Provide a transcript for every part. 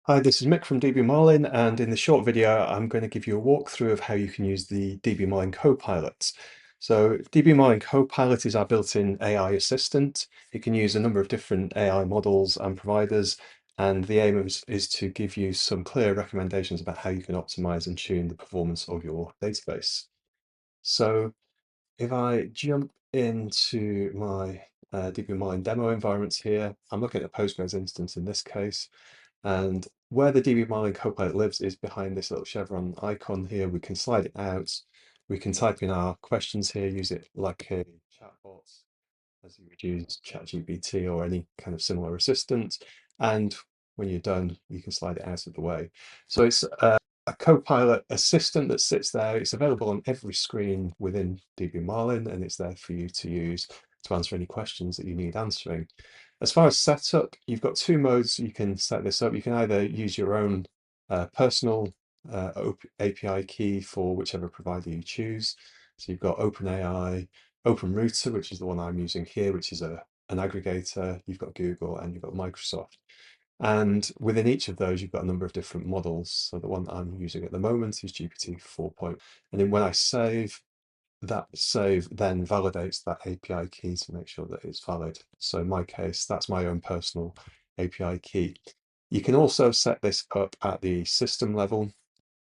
Hi, this is Mick from DBmarlin, and in this short video, I'm going to give you a walkthrough of how you can use the DBmarlin Co-pilot. So DBmarlin Co-pilot is our built-in AI assistant. It can use a number of different AI models and providers, and the aim is to give you some clear recommendations about how you can optimize and tune the performance of your database. So if I jump into my DBmarlin demo environments here, I'm looking at a Postgres instance in this case. And where the DBmarlin Copilot lives is behind this little chevron icon here. We can slide it out. We can type in our questions here, use it like a chatbot, as you would use ChatGPT or any kind of similar assistant. And when you're done, you can slide it out of the way. So it's a Copilot assistant that sits there. It's available on every screen within DBmarlin, and it's there for you to use to answer any questions that you need answering. As far as setup, you've got two modes you can set this up. You can either use your own personal API key for whichever provider you choose. So you've got OpenAI, OpenRouter, which is the one I'm using here, which is an aggregator. You've got Google and you've got Microsoft. And within each of those, you've got a number of different models. So the one I'm using at the moment is GPT 4. And then when I save, that save then validates that API key to make sure that it's valid. So in my case, that's my own personal API key. You can also set this up at the system level,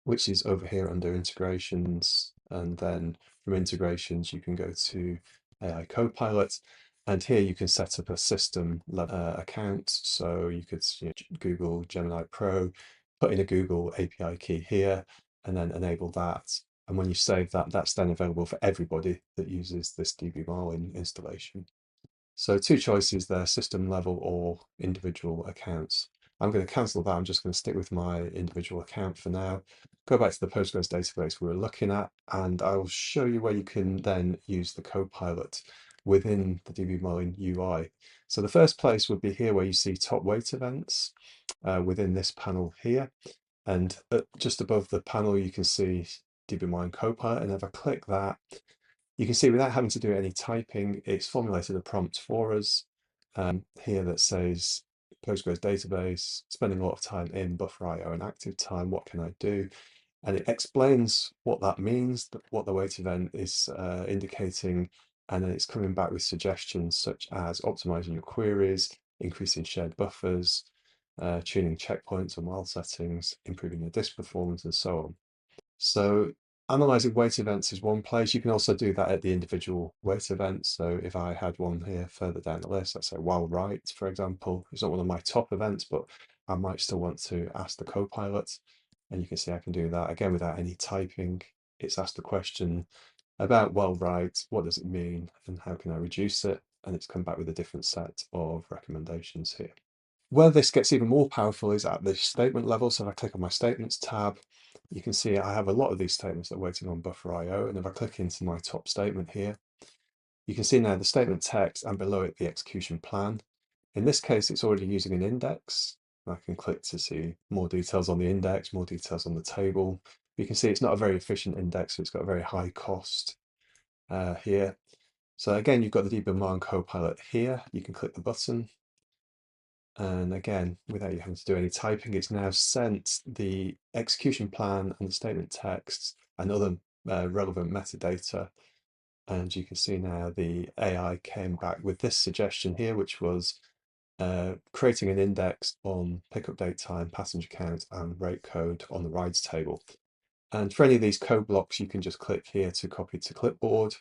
which is over here under integrations. And then from integrations, you can go to AI Copilot. And here you can set up a system account. So you could Google Gemini Pro, put in a Google API key here, and then enable that. And when you save that, that's then available for everybody that uses this DBmarlin installation. So two choices there, system level or individual accounts. I'm going to cancel that. I'm just going to stick with my individual account for now. Go back to the Postgres database we were looking at, and I'll show you where you can then use the Copilot within the DBmarlin UI. So the first place would be here where you see top weight events within this panel here. And just above the panel, you can see DBmarlin Copilot. And if I click that, you can see without having to do any typing, it's formulated a prompt for us here that says Postgres database, spending a lot of time in buffer IO and active time, what can I do? And it explains what that means, what the wait event is indicating, and then it's coming back with suggestions such as optimizing your queries, increasing shared buffers, tuning checkpoints and while settings, improving your disk performance, and so on. So analyzing wait events is one place. You can also do that at the individual wait events. So if I had one here further down the list, let's say while write, for example, it's not one of my top events, but I might still want to ask the Copilot. And you can see I can do that again without any typing. It's asked the question about while write, what does it mean, and how can I reduce it? And it's come back with a different set of recommendations here. Where this gets even more powerful is at the statement level. So if I click on my statements tab, you can see I have a lot of these statements that are waiting on buffer IO. And if I click into my top statement here, you can see now the statement text and below it the execution plan. In this case, it's already using an index. I can click to see more details on the index, more details on the table. You can see it's not a very efficient index, so it's got a very high cost here. So again, you've got the DBmarlin Copilot here. You can click the button. And again, without you having to do any typing, it's now sent the execution plan and the statement text and other relevant metadata. And you can see now the AI came back with this suggestion here, which was creating an index on pickup date time, passenger count, and rate code on the rides table. And for any of these code blocks, you can just click here to copy to clipboard,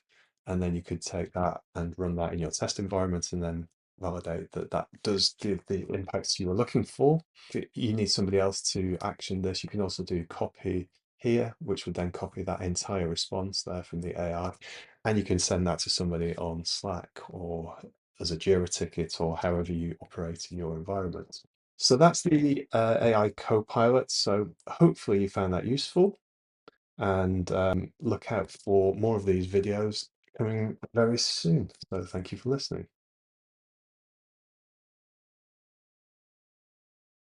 and then you could take that and run that in your test environment and then validate that that does give the impacts you were looking for. If you need somebody else to action this, you can also do copy here, which would then copy that entire response there from the AI. And you can send that to somebody on Slack or as a Jira ticket or however you operate in your environment. So that's the AI Copilot. So hopefully you found that useful, and look out for more of these videos coming very soon. So thank you for listening.